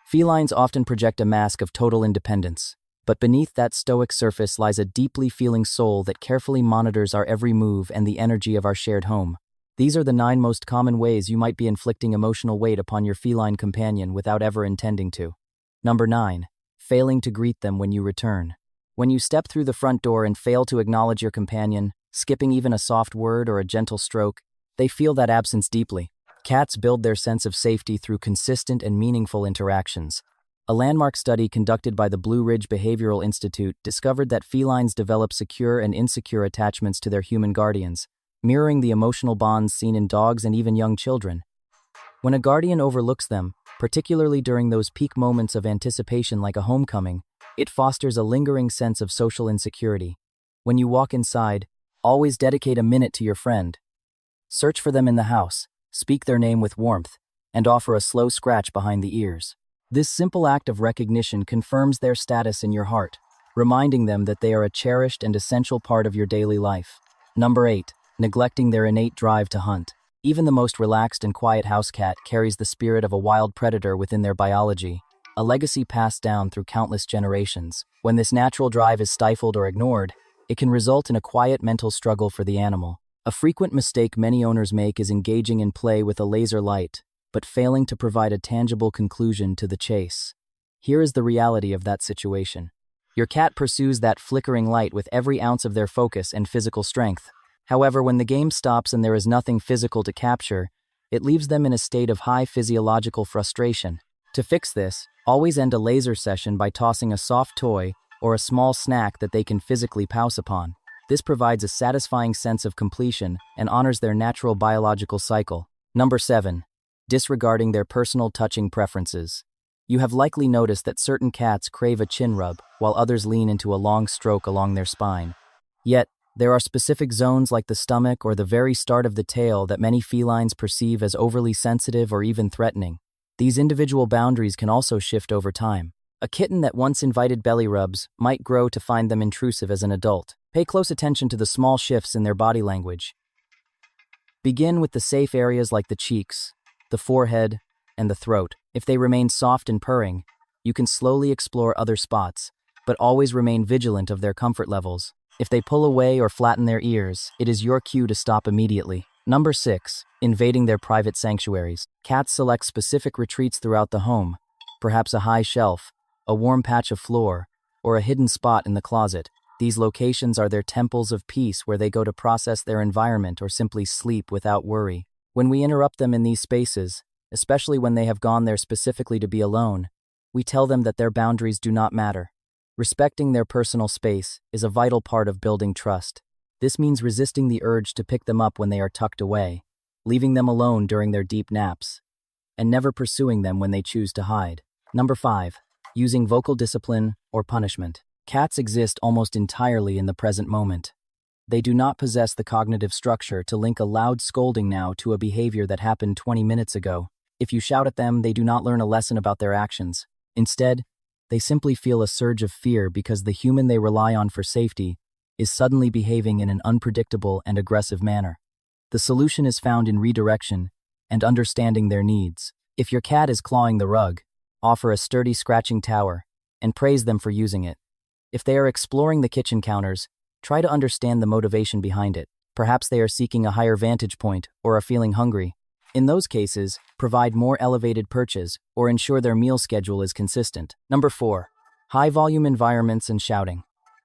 Felines often project a mask of total independence, but beneath that stoic surface lies a deeply feeling soul that carefully monitors our every move and the energy of our shared home. These are the 9 most common ways you might be inflicting emotional weight upon your feline companion without ever intending to. Number 9. Failing to greet them when you return. When you step through the front door and fail to acknowledge your companion, skipping even a soft word or a gentle stroke, they feel that absence deeply. Cats build their sense of safety through consistent and meaningful interactions. A landmark study conducted by the Blue Ridge Behavioral Institute discovered that felines develop secure and insecure attachments to their human guardians, mirroring the emotional bonds seen in dogs and even young children. When a guardian overlooks them, particularly during those peak moments of anticipation like a homecoming, it fosters a lingering sense of social insecurity. When you walk inside, always dedicate a minute to your friend. Search for them in the house, speak their name with warmth, and offer a slow scratch behind the ears. This simple act of recognition confirms their status in your heart, reminding them that they are a cherished and essential part of your daily life. Number 8. Neglecting their innate drive to hunt. Even the most relaxed and quiet house cat carries the spirit of a wild predator within their biology, a legacy passed down through countless generations. When this natural drive is stifled or ignored, it can result in a quiet mental struggle for the animal. A frequent mistake many owners make is engaging in play with a laser light, but failing to provide a tangible conclusion to the chase. Here is the reality of that situation. Your cat pursues that flickering light with every ounce of their focus and physical strength. However, when the game stops and there is nothing physical to capture, it leaves them in a state of high physiological frustration. To fix this, always end a laser session by tossing a soft toy or a small snack that they can physically pounce upon. This provides a satisfying sense of completion and honors their natural biological cycle. Number 7. Disregarding their personal touching preferences. You have likely noticed that certain cats crave a chin rub, while others lean into a long stroke along their spine. Yet, there are specific zones like the stomach or the very start of the tail that many felines perceive as overly sensitive or even threatening. These individual boundaries can also shift over time. A kitten that once invited belly rubs might grow to find them intrusive as an adult. Pay close attention to the small shifts in their body language. Begin with the safe areas like the cheeks, the forehead, and the throat. If they remain soft and purring, you can slowly explore other spots, but always remain vigilant of their comfort levels. If they pull away or flatten their ears, it is your cue to stop immediately. Number 6. Invading their private sanctuaries. Cats select specific retreats throughout the home, perhaps a high shelf, a warm patch of floor, or a hidden spot in the closet. These locations are their temples of peace where they go to process their environment or simply sleep without worry. When we interrupt them in these spaces, especially when they have gone there specifically to be alone, we tell them that their boundaries do not matter. Respecting their personal space is a vital part of building trust. This means resisting the urge to pick them up when they are tucked away, leaving them alone during their deep naps, and never pursuing them when they choose to hide. Number 5. Using vocal discipline or punishment. Cats exist almost entirely in the present moment. They do not possess the cognitive structure to link a loud scolding now to a behavior that happened 20 minutes ago. If you shout at them, they do not learn a lesson about their actions. Instead, they simply feel a surge of fear because the human they rely on for safety is suddenly behaving in an unpredictable and aggressive manner. The solution is found in redirection and understanding their needs. If your cat is clawing the rug, offer a sturdy scratching tower and praise them for using it. If they are exploring the kitchen counters, try to understand the motivation behind it. Perhaps they are seeking a higher vantage point or are feeling hungry. In those cases, provide more elevated perches or ensure their meal schedule is consistent. Number 4. High-volume environments and shouting.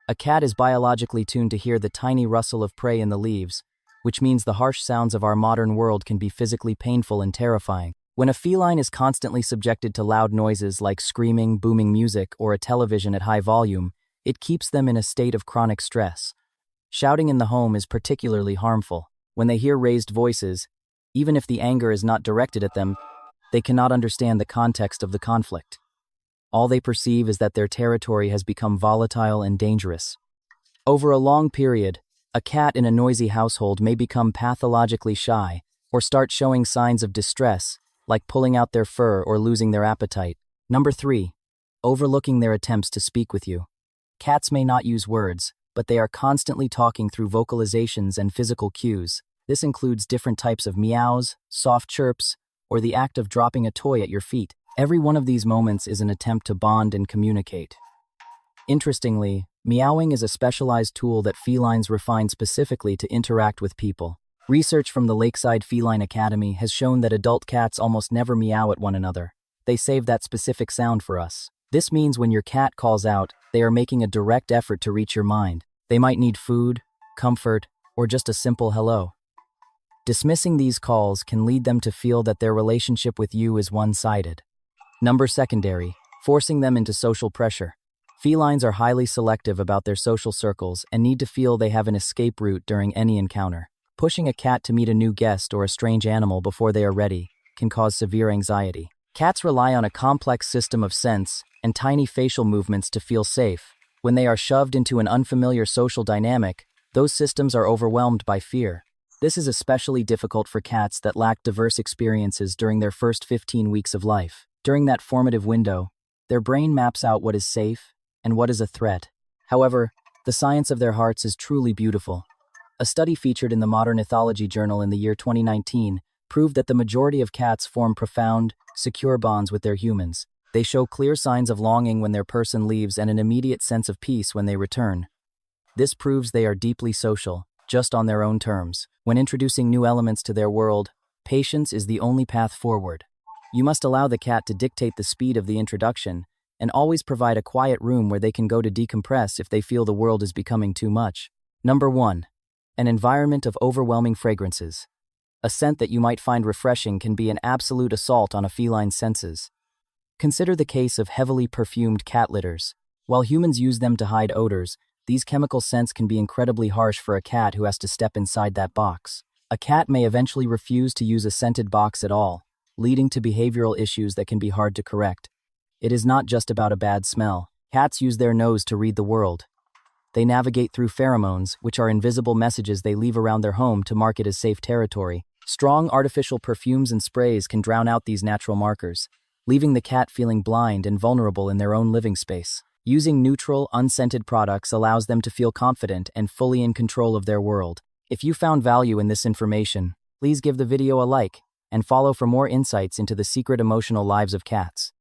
A cat is biologically tuned to hear the tiny rustle of prey in the leaves, which means the harsh sounds of our modern world can be physically painful and terrifying. When a feline is constantly subjected to loud noises like screaming, booming music, or a television at high volume, it keeps them in a state of chronic stress. Shouting in the home is particularly harmful. When they hear raised voices, even if the anger is not directed at them, they cannot understand the context of the conflict. All they perceive is that their territory has become volatile and dangerous. Over a long period, a cat in a noisy household may become pathologically shy or start showing signs of distress, like pulling out their fur or losing their appetite. Number 3. Overlooking their attempts to speak with you. Cats may not use words, but they are constantly talking through vocalizations and physical cues. This includes different types of meows, soft chirps, or the act of dropping a toy at your feet. Every one of these moments is an attempt to bond and communicate. Interestingly, meowing is a specialized tool that felines refine specifically to interact with people. Research from the Lakeside Feline Academy has shown that adult cats almost never meow at one another. They save that specific sound for us. This means when your cat calls out, they are making a direct effort to reach your mind. They might need food, comfort, or just a simple hello. Dismissing these calls can lead them to feel that their relationship with you is one-sided. Number secondary, forcing them into social pressure. Felines are highly selective about their social circles and need to feel they have an escape route during any encounter. Pushing a cat to meet a new guest or a strange animal before they are ready can cause severe anxiety. Cats rely on a complex system of sense and tiny facial movements to feel safe. When they are shoved into an unfamiliar social dynamic, those systems are overwhelmed by fear. This is especially difficult for cats that lack diverse experiences during their first 15 weeks of life. During that formative window, their brain maps out what is safe and what is a threat. However, the science of their hearts is truly beautiful. A study featured in the Modern Ethology Journal in the year 2019 proved that the majority of cats form profound, secure bonds with their humans. They show clear signs of longing when their person leaves and an immediate sense of peace when they return. This proves they are deeply social, just on their own terms. When introducing new elements to their world, patience is the only path forward. You must allow the cat to dictate the speed of the introduction and always provide a quiet room where they can go to decompress if they feel the world is becoming too much. Number 1. An environment of overwhelming fragrances. A scent that you might find refreshing can be an absolute assault on a feline's senses. Consider the case of heavily perfumed cat litters. While humans use them to hide odors, these chemical scents can be incredibly harsh for a cat who has to step inside that box. A cat may eventually refuse to use a scented box at all, leading to behavioral issues that can be hard to correct. It is not just about a bad smell. Cats use their nose to read the world. They navigate through pheromones, which are invisible messages they leave around their home to mark it as safe territory. Strong artificial perfumes and sprays can drown out these natural markers, leaving the cat feeling blind and vulnerable in their own living space. Using neutral, unscented products allows them to feel confident and fully in control of their world. If you found value in this information, please give the video a like and follow for more insights into the secret emotional lives of cats.